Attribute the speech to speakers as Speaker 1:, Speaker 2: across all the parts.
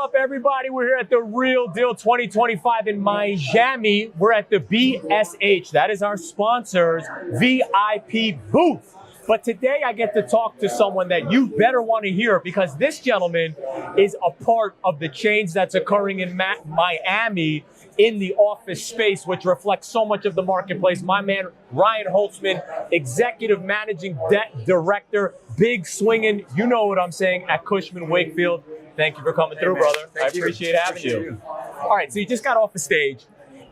Speaker 1: up, everybody? We're here at the Real Deal 2025 in Miami. We're at the BSH. That is our sponsor's VIP booth. But today I get to talk to someone that you better want to hear, because this gentleman is a part of the change that's occurring in Miami in the office space, which reflects so much of the marketplace. My man, Ryan Holtzman, Executive Managing Director, big swinging, you know what I'm saying, at Cushman, Wakefield. Thank you for coming through, brother. I appreciate having you. All right, so you just got off the stage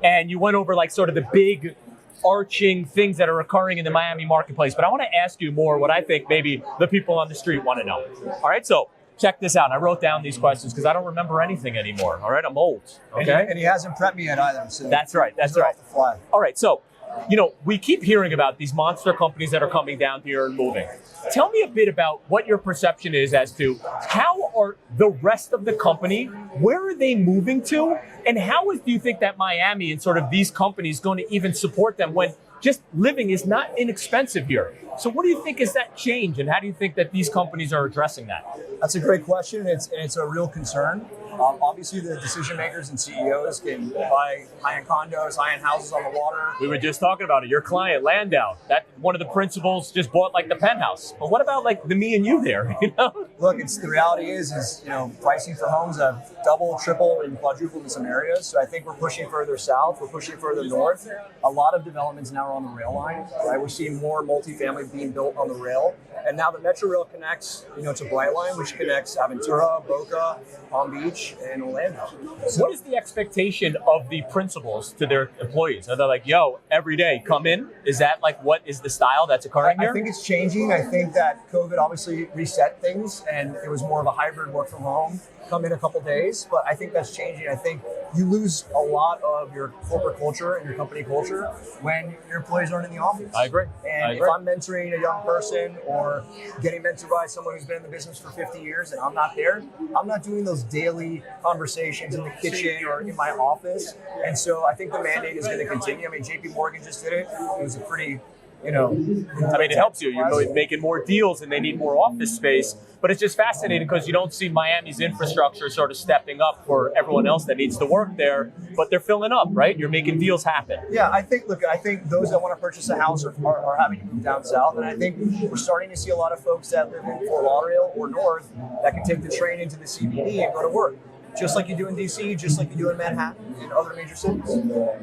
Speaker 1: and you went over like sort of the big arching things that are occurring in the Miami marketplace. But I want to ask you more what I think maybe the people on the street want to know. All right, so check this out. I wrote down these questions because I don't remember anything anymore. All right, I'm old. Okay,
Speaker 2: and he hasn't prepped me yet either. So
Speaker 1: that's right. That's right.
Speaker 2: Off the fly.
Speaker 1: All right, so you know, we keep hearing about these monster companies that are coming down here and moving. Tell me a bit about what your perception is as to how are the rest of the company, where are they moving to? And how do you think that Miami and sort of these companies going to even support them when just living is not inexpensive here? So what do you think is that change, and how do you think that these companies are addressing that?
Speaker 2: That's a great question. It's a real concern. Obviously, the decision makers and CEOs can buy high-end condos, high-end houses on the water.
Speaker 1: We were just talking about it. Your client, Landau, that one of the principals just bought like the penthouse. But what about like the me and you there? You know,
Speaker 2: look, the reality is you know, pricing for homes have double, triple, and quadrupled in some areas. So I think we're pushing further south. We're pushing further north. A lot of developments now are on the rail line. Right, we're seeing more multifamily being built on the rail, and now the Metro Rail connects, you know, to Brightline, which connects Aventura, Boca, Palm Beach, and Orlando.
Speaker 1: So what is the expectation of the principals to their employees? Are they like, yo, every day, come in? Is that like what is the style that's occurring here?
Speaker 2: I think it's changing. I think that COVID obviously reset things, and it was more of a hybrid work from home, come in a couple days, but I think that's changing. I think you lose a lot of your corporate culture and your company culture when your employees aren't in the office.
Speaker 1: I agree.
Speaker 2: And if I'm mentoring a young person or getting mentored by someone who's been in the business for 50 years and I'm not there, I'm not doing those daily conversations in the kitchen or in my office. And so I think the mandate is going to continue. I mean, JP Morgan just did it. It was a pretty, you know,
Speaker 1: I mean, it helps you. You're making more deals and they need more office space. But it's just fascinating because you don't see Miami's infrastructure sort of stepping up for everyone else that needs to work there, but they're filling up, right? You're making deals happen.
Speaker 2: Yeah, I think those that want to purchase a house are having to move down south. And I think we're starting to see a lot of folks that live in Fort Lauderdale or north that can take the train into the CBD and go to work. Just like you do in DC, just like you do in Manhattan and other major cities.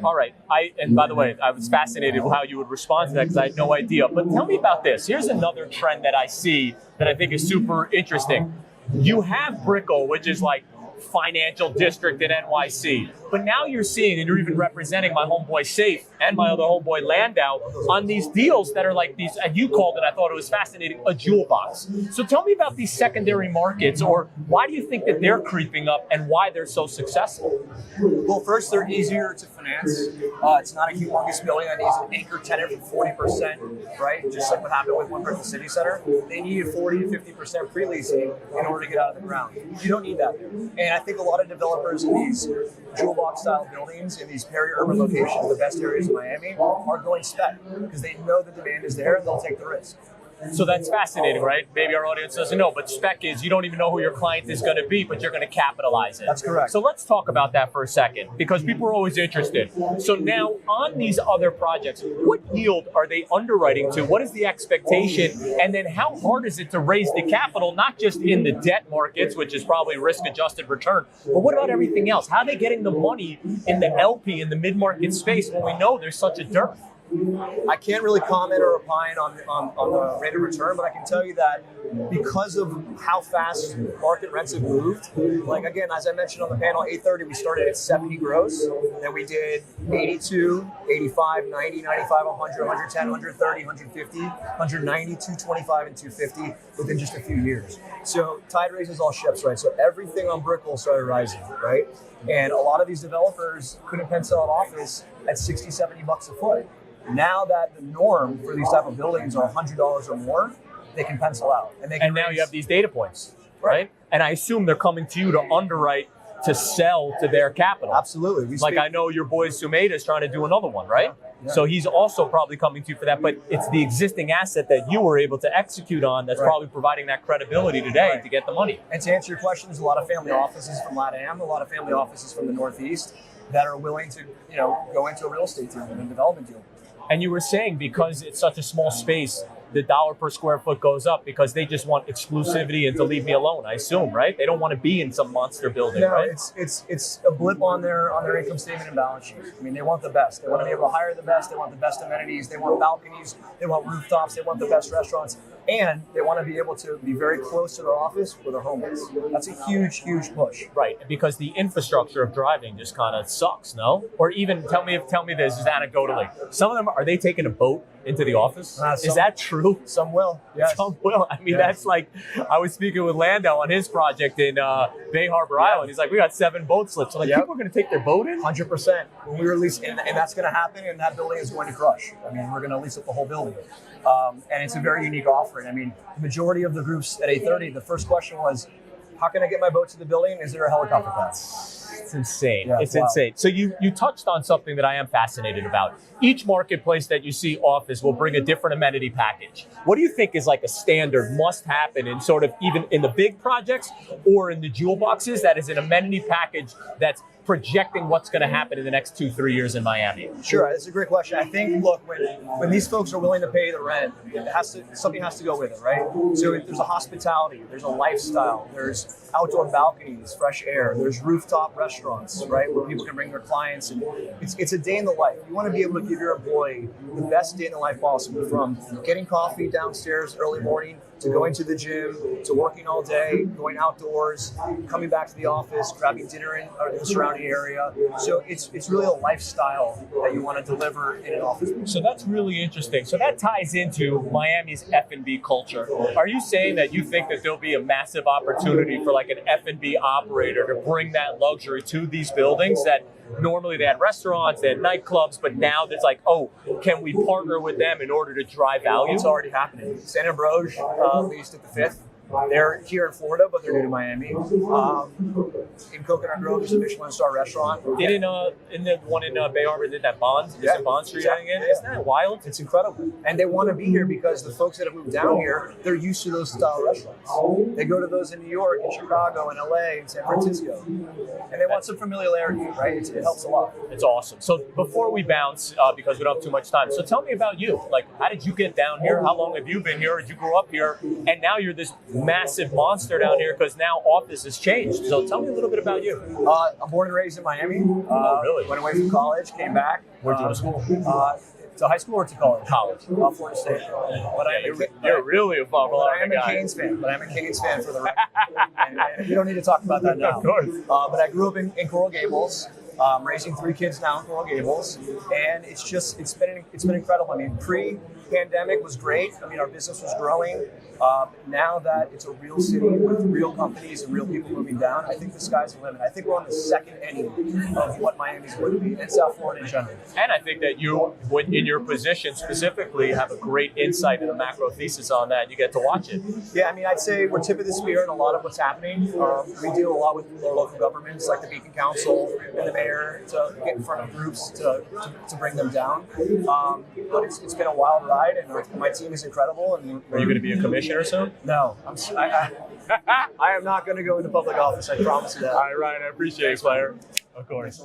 Speaker 1: All right. And by the way, I was fascinated with how you would respond to that because I had no idea. But tell me about this. Here's another trend that I see that I think is super interesting. You have Brickell, which is like financial district in NYC. But now you're seeing, and you're even representing my homeboy Safe and my other homeboy Landau on these deals that are like these, and you called it, I thought it was fascinating, a jewel box. So tell me about these secondary markets, or why do you think that they're creeping up and why they're so successful?
Speaker 2: Well, first, they're easier to finance. It's not a humongous building that needs an anchor tenant for 40%, right? Just like what happened with One Brickell City Center. They needed 40 to 50% pre-leasing in order to get out of the ground. You don't need that there. And I think a lot of developers in these jewel box style buildings in these peri-urban locations, the best areas of Miami, are going spec because they know the demand is there and they'll take the risk.
Speaker 1: So that's fascinating, right? Maybe our audience doesn't know, but spec is you don't even know who your client is going to be, but you're going to capitalize it.
Speaker 2: That's correct.
Speaker 1: So let's talk about that for a second, because people are always interested. So now on these other projects, what yield are they underwriting to? What is the expectation? And then how hard is it to raise the capital, not just in the debt markets, which is probably risk-adjusted return, but what about everything else? How are they getting the money in the LP, in the mid-market space, when we know there's such a dearth?
Speaker 2: I can't really comment or opine on the rate of return, but I can tell you that because of how fast market rents have moved, like again, as I mentioned on the panel, 830, we started at 70 gross, then we did 82, 85, 90, 95, 100, 110, 130, 150, 190, 225, and 250 within just a few years. So tide raises all ships, right? So everything on Brickell started rising, right? And a lot of these developers couldn't pencil an office at 60, 70 bucks a foot. Now that the norm for these type of buildings are $100 or more, they can pencil out. And
Speaker 1: now you have these data points, right? And I assume they're coming to you to underwrite to sell to their capital.
Speaker 2: Absolutely.
Speaker 1: I know your boy Sumeda is trying to do another one, right? So he's also probably coming to you for that, but it's the existing asset that you were able to execute on that's probably providing that credibility today to get the money.
Speaker 2: And to answer your question, there's a lot of family offices from LATAM, a lot of family offices from the Northeast that are willing to, go into a real estate deal and a development deal.
Speaker 1: And you were saying because it's such a small space, the dollar per square foot goes up because they just want exclusivity and to leave me alone, I assume, right? They don't want to be in some monster building, right?
Speaker 2: It's a blip on their income statement and balance sheet. I mean, they want the best. They want to be able to hire the best. They want the best amenities. They want balconies. They want rooftops. They want the best restaurants. And they want to be able to be very close to their office where their home is. That's a huge, huge push.
Speaker 1: Right, because the infrastructure of driving just kind of sucks, no? Or even tell me this just anecdotally. Some of them, are they taking a boat into the office? Is that true?
Speaker 2: Some will. Yes.
Speaker 1: Some will. I mean, that's like, I was speaking with Lando on his project in Bay Harbor Island. He's like, we got 7 boat slips. I'm like, people are going to take their boat in?
Speaker 2: 100%. When we release, and that's going to happen, and that building is going to crush. I mean, we're going to lease up the whole building. And it's a very unique offering. I mean, the majority of the groups at 8:30, the first question was, how can I get my boat to the building? Is there a helicopter pad?
Speaker 1: It's insane.
Speaker 2: Yeah,
Speaker 1: it's insane. So you touched on something that I am fascinated about. Each marketplace that you see office will bring a different amenity package. What do you think is like a standard must happen in sort of even in the big projects or in the jewel boxes that is an amenity package that's projecting what's going to happen in the next 2-3 years in Miami?
Speaker 2: Sure, that's a great question. I think, look, when these folks are willing to pay the rent, something has to go with it, right? So there's a hospitality, there's a lifestyle, there's outdoor balconies, fresh air, there's rooftop restaurants, right, where people can bring their clients, and it's a day in the life. You want to be able to give your employee the best day in the life possible, from getting coffee downstairs early morning to going to the gym, to working all day, going outdoors, coming back to the office, grabbing dinner in the surrounding area. So it's really a lifestyle that you want to deliver in an office.
Speaker 1: So that's really interesting. So that ties into Miami's F&B culture. Are you saying that you think that there'll be a massive opportunity for like an F&B operator to bring that luxury to these buildings that normally they had restaurants, they had nightclubs, but now there's like, oh, can we partner with them in order to drive value?
Speaker 2: It's already happening. San Ambrose leased at the Fifth. They're here in Florida, but they're new to Miami. In Coconut Grove, there's a Michelin star restaurant.
Speaker 1: In the one in Bay Harbor, did that Bond?
Speaker 2: Yeah.
Speaker 1: Is it Bond Street?
Speaker 2: Yeah.
Speaker 1: Isn't that wild?
Speaker 2: It's incredible. And they want to be here because the folks that have moved down here, they're used to those style restaurants. They go to those in New York, in Chicago, in LA, in San Francisco. And they want some familiarity, right? It helps a lot.
Speaker 1: It's awesome. So before we bounce, because we don't have too much time, so tell me about you. Like, how did you get down here? How long have you been here? Did you grow up here? And now you're this massive monster down here because now office has changed. So tell me a little bit about you.
Speaker 2: I'm born and raised in Miami.
Speaker 1: Really?
Speaker 2: Went away from college, came back.
Speaker 1: Where'd you go to school?
Speaker 2: To high school or to college?
Speaker 1: College.
Speaker 2: Florida State. But
Speaker 1: you're really a Florida guy.
Speaker 2: I am a Canes fan. But I'm a Canes fan for the record. and we don't need to talk about that now.
Speaker 1: Of course.
Speaker 2: But I grew up in Coral Gables. Raising 3 kids now in Coral Gables, and it's been incredible. I mean, pre-pandemic was great. I mean, our business was growing. Now that it's a real city with real companies and real people moving down, I think the sky's the limit. I think we're on the second inning of what Miami's going to be, and South Florida in general.
Speaker 1: And I think that you, in your position specifically, have a great insight and a macro thesis on that. You get to watch it.
Speaker 2: Yeah, I mean, I'd say we're tip of the spear in a lot of what's happening. We deal a lot with our local governments, like the Beacon Council and the mayor, to get in front of groups to bring them down. But it's been a wild ride, and my team is incredible. And
Speaker 1: are you going to be a commissioner soon?
Speaker 2: No, I am not going to go into public office. I promise you that.
Speaker 1: All right, Ryan, I appreciate it, player. Of course.